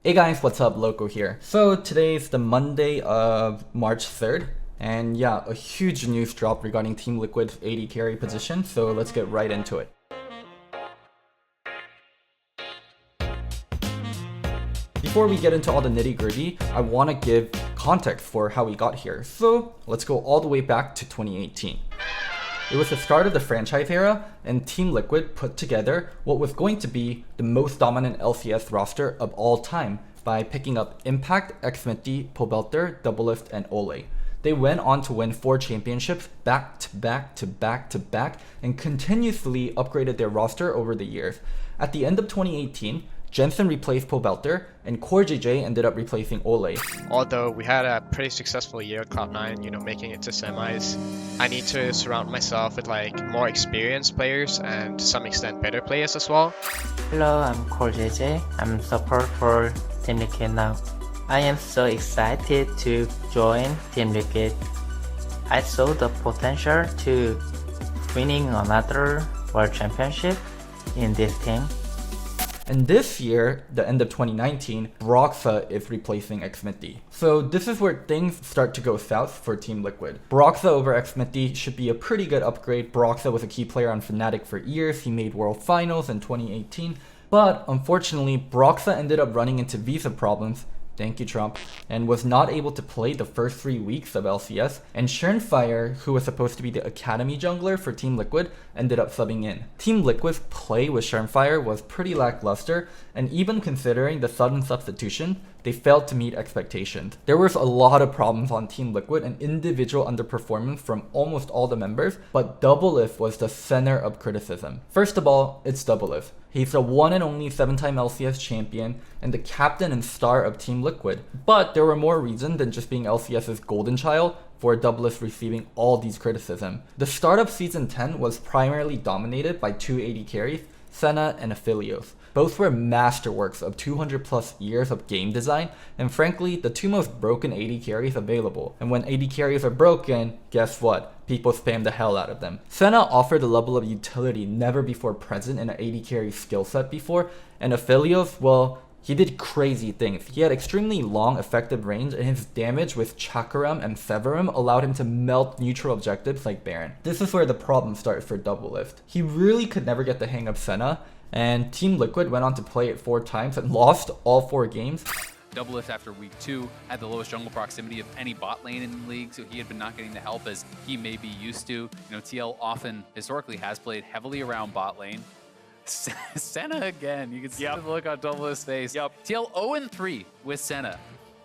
Hey guys, what's up? Loco here. So today's the Monday of March 3rd, and yeah, a huge news drop regarding Team Liquid's AD carry position, so let's get right into it. Before we get into all the nitty gritty, I want to give context for how we got here, so let's go all the way back to 2018. It was the start of the franchise era, and Team Liquid put together what was going to be the most dominant LCS roster of all time by picking up Impact, Xminity, Pobelter, Doublelift, and Ole. They went on to win 4 championships back to back to back to back and continuously upgraded their roster over the years. At the end of 2018, Jensen replaced Pobelter, and Core JJ ended up replacing Ole. Although we had a pretty successful year at Cloud9, making it to semis, I need to surround myself with more experienced players and to some extent better players as well. Hello, I'm Core JJ. I'm support for Team Liquid now. I am so excited to join Team Liquid. I saw the potential to winning another World Championship in this team. And this year, the end of 2019, Broxah is replacing Xminity. So this is where things start to go south for Team Liquid. Broxah over Xminity should be a pretty good upgrade. Broxah was a key player on Fnatic for years. He made World Finals in 2018. But unfortunately, Broxah ended up running into visa problems. Thank you, Trump. And was not able to play the first 3 weeks of LCS. And Schernfire, who was supposed to be the Academy jungler for Team Liquid, ended up subbing in. Team Liquid's play with Schernfire was pretty lackluster, and even considering the sudden substitution, they failed to meet expectations. There was a lot of problems on Team Liquid and individual underperformance from almost all the members, but Doublelift was the center of criticism. First of all, it's Doublelift. He's the one and only 7-time LCS champion and the captain and star of Team Liquid. But there were more reasons than just being LCS's golden child for Doublelift receiving all these criticism. The start of Season 10 was primarily dominated by 2 AD carries, Senna and Aphelios. Both were masterworks of 200 plus years of game design, and frankly, the 2 most broken AD carries available. And when AD carries are broken, guess what? People spam the hell out of them. Senna offered a level of utility never before present in an AD carry skill set before, and Aphelios, well, he did crazy things. He had extremely long effective range, and his damage with Chakram and Severum allowed him to melt neutral objectives like Baron. This is where the problem started for Doublelift. He really could never get the hang of Senna, and Team Liquid went on to play it 4 times and lost all 4 games. Doublelift after week 2 had the lowest jungle proximity of any bot lane in the league, so he had been not getting the help as he may be used to. TL often historically has played heavily around bot lane. Senna again, you can see the look on Doublelift's face. TL 0-3 with Senna,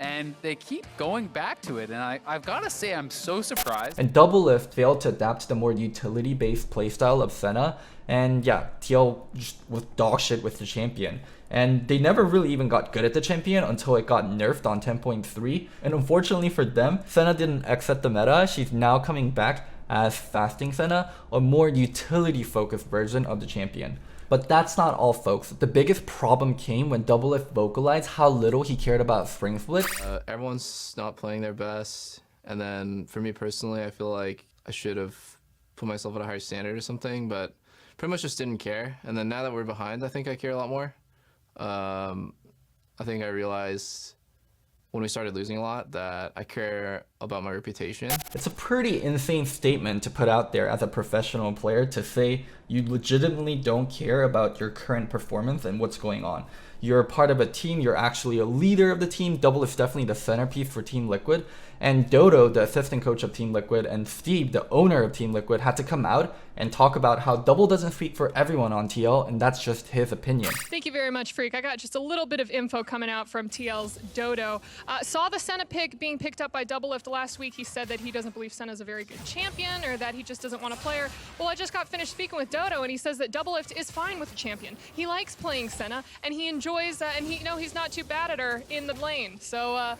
and they keep going back to it, and I've got to say I'm so surprised. And Doublelift failed to adapt to the more utility-based playstyle of Senna, and yeah, TL just was dog shit with the champion. And they never really even got good at the champion until it got nerfed on 10.3. And unfortunately for them, Senna didn't exit the meta. She's now coming back as Fasting Senna, a more utility-focused version of the champion. But that's not all, folks. The biggest problem came when Doublelift vocalized how little he cared about Spring Split. Everyone's not playing their best, and then for me personally, I feel like I should have put myself at a higher standard or something, but pretty much just didn't care. And then now that we're behind, I think I care a lot more. I think I realized when we started losing a lot that I care about my reputation. It's a pretty insane statement to put out there as a professional player, to say you legitimately don't care about your current performance and what's going on. You're part of a team, you're actually a leader of the team. Double is definitely the centerpiece for Team Liquid. And Dodo, the assistant coach of Team Liquid, and Steve, the owner of Team Liquid, had to come out and talk about how Double doesn't speak for everyone on TL, and that's just his opinion. Thank you very much, Freak. I got just a little bit of info coming out from TL's Dodo. Saw the Senna pick being picked up by Doublelift last week. He said that he doesn't believe Senna's a very good champion, or that he just doesn't want to play her. Well, I just got finished speaking with Dodo, and he says that Doublelift is fine with the champion. He likes playing Senna, and he enjoys, and he's not too bad at her in the lane. So,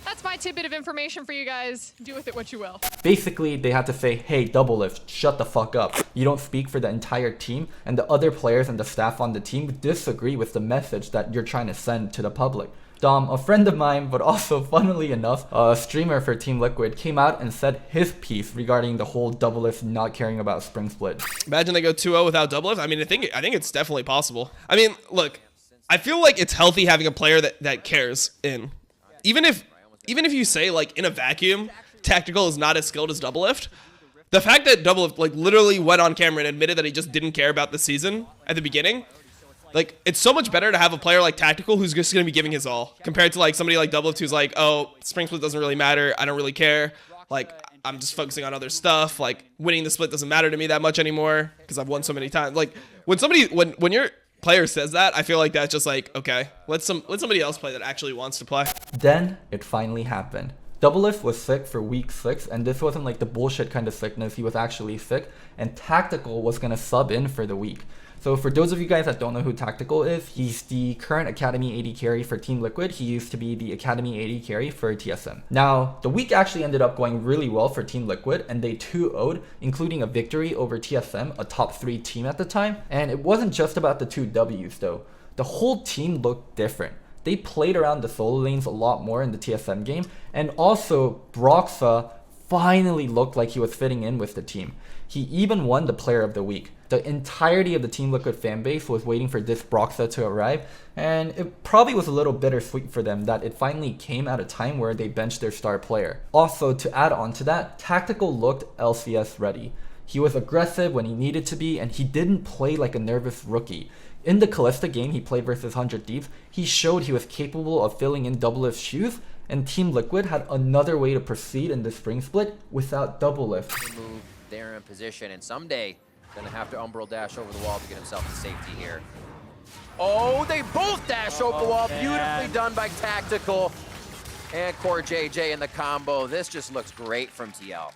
that's my tidbit of information for you guys. Do with it what you will. Basically, they had to say, hey, Doublelift, shut the fuck up. You don't speak for the entire team, and the other players and the staff on the team disagree with the message that you're trying to send to the public. Dom, a friend of mine, but also funnily enough, a streamer for Team Liquid, came out and said his piece regarding the whole Doublelift not caring about Spring Split. Imagine they go 2-0 without Doublelift. I mean, I think it's definitely possible. I mean, look, I feel like it's healthy having a player that cares in. Even if you say, like, in a vacuum, Tactical is not as skilled as Doublelift, the fact that Doublelift, like, literally went on camera and admitted that he just didn't care about the season at the beginning, like, it's so much better to have a player like Tactical who's just going to be giving his all, compared to, like, somebody like Doublelift who's like, oh, Spring Split doesn't really matter, I don't really care, like, I'm just focusing on other stuff, like, winning the split doesn't matter to me that much anymore, because I've won so many times. Like, when your player says that, I feel like that's just like, okay, let somebody else play that actually wants to play. Then it finally happened. Doublelift was sick for week 6, and this wasn't like the bullshit kind of sickness, he was actually sick, and Tactical was gonna sub in for the week. So for those of you guys that don't know who Tactical is, he's the current Academy AD carry for Team Liquid. He used to be the Academy AD carry for TSM. Now, the week actually ended up going really well for Team Liquid, and they 2-0'd, including a victory over TSM, a top 3 team at the time. And it wasn't just about the 2 Ws though. The whole team looked different. They played around the solo lanes a lot more in the TSM game, and also Broxa finally looked like he was fitting in with the team. He even won the Player of the Week. The entirety of the Team Liquid fanbase was waiting for this Broxa to arrive, and it probably was a little bittersweet for them that it finally came at a time where they benched their star player. Also, to add on to that, Tactical looked LCS ready. He was aggressive when he needed to be, and he didn't play like a nervous rookie. In the Callista game he played versus 100 Thieves, he showed he was capable of filling in Doublelift's shoes, and Team Liquid had another way to proceed in the Spring Split without Doublelift. Move there in position, and someday gonna have to Umbral dash over the wall to get himself to safety here. Oh, they both dash over the wall. Beautifully done by Tactical and Core JJ in the combo. This just looks great from TL.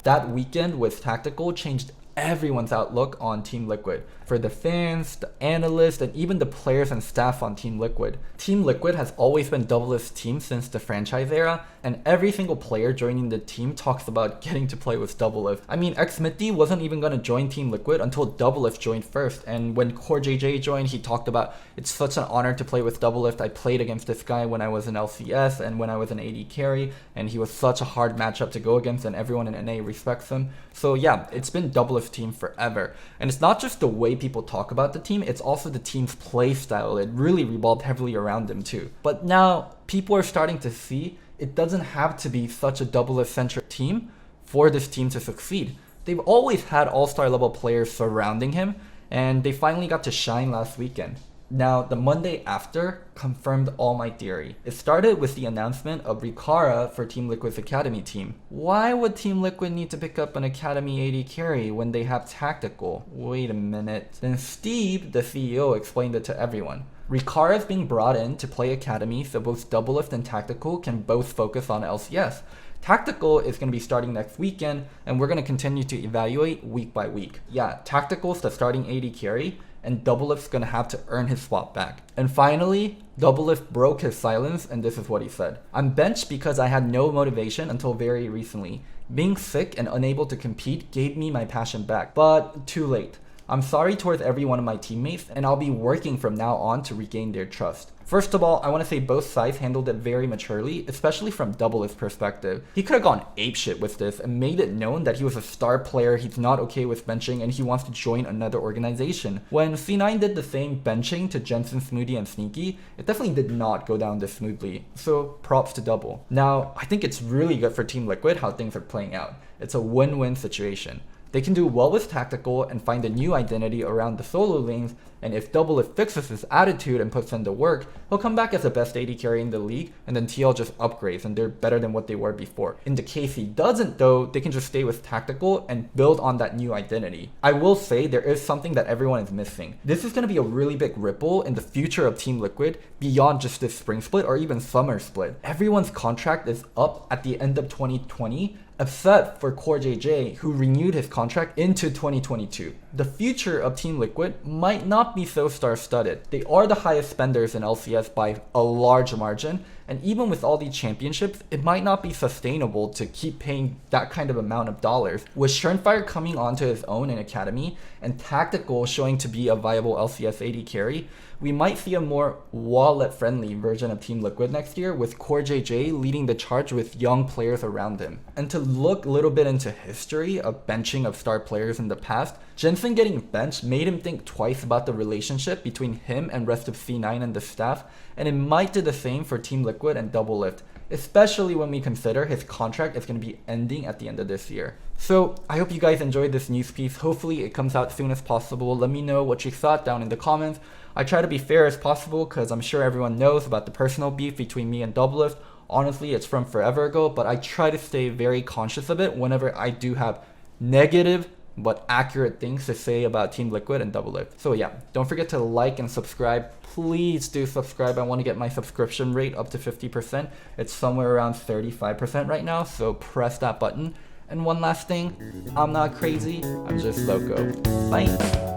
That weekend with Tactical changed everyone's outlook on Team Liquid. For the fans, the analysts, and even the players and staff on Team Liquid. Team Liquid has always been Doublelift's team since the franchise era, and every single player joining the team talks about getting to play with Doublelift. I mean, Xmitty wasn't even going to join Team Liquid until Doublelift joined first, and when Core JJ joined, he talked about, it's such an honor to play with Doublelift. I played against this guy when I was in LCS and when I was an AD carry, and he was such a hard matchup to go against, and everyone in NA respects him. So yeah, it's been Doublelift's team forever. And it's not just the way people talk about the team, it's also the team's play style. It really revolved heavily around them too. But now people are starting to see it doesn't have to be such a Doublelift-centric team for this team to succeed. They've always had all-star level players surrounding him, and they finally got to shine last weekend. Now, the Monday after confirmed all my theory. It started with the announcement of Rikara for Team Liquid's Academy team. Why would Team Liquid need to pick up an Academy AD carry when they have Tactical? Wait a minute. Then Steve, the CEO, explained it to everyone. Rikara is being brought in to play Academy so both Doublelift and Tactical can both focus on LCS. Tactical is going to be starting next weekend, and we're going to continue to evaluate week by week. Yeah, Tactical's the starting AD carry, and Doublelift's gonna have to earn his swap back. And finally, Doublelift broke his silence, and this is what he said. I'm benched because I had no motivation until very recently. Being sick and unable to compete gave me my passion back, but too late. I'm sorry towards every one of my teammates, and I'll be working from now on to regain their trust. First of all, I want to say both sides handled it very maturely, especially from Doublelift's perspective. He could have gone apeshit with this and made it known that he was a star player, he's not okay with benching, and he wants to join another organization. When C9 did the same benching to Jensen, Smoothie, and Sneaky, it definitely did not go down this smoothly. So props to Double. Now, I think it's really good for Team Liquid how things are playing out. It's a win-win situation. They can do well with Tactical and find a new identity around the solo lanes, and if Doublelift fixes his attitude and puts in the work, he'll come back as the best AD carry in the league, and then TL just upgrades and they're better than what they were before. In the case he doesn't though, they can just stay with Tactical and build on that new identity. I will say there is something that everyone is missing. This is going to be a really big ripple in the future of Team Liquid beyond just this spring split or even summer split. Everyone's contract is up at the end of 2020, except for Core JJ, who renewed his contract into 2022. The future of Team Liquid might not be so star-studded. They are the highest spenders in LCS by a large margin, and even with all these championships, it might not be sustainable to keep paying that kind of amount of dollars. With Schernfire coming onto his own in Academy, and Tactical showing to be a viable LCS AD carry, we might see a more wallet-friendly version of Team Liquid next year, with Core JJ leading the charge with young players around him. And to look a little bit into history of benching of star players in the past, Jensen getting benched made him think twice about the relationship between him and rest of C9 and the staff, and it might do the same for Team Liquid and Doublelift, especially when we consider his contract is going to be ending at the end of this year. So I hope you guys enjoyed this news piece. Hopefully it comes out soon as possible. Let me know what you thought down in the comments. I try to be fair as possible because I'm sure everyone knows about the personal beef between me and Doublelift. Honestly, it's from forever ago, but I try to stay very conscious of it whenever I do have negative but accurate things to say about Team Liquid and Doublelift. So yeah, don't forget to like and subscribe. Please do subscribe. I want to get my subscription rate up to 50%. It's somewhere around 35% right now, so press that button. And one last thing, I'm not crazy, I'm just Loco. Bye!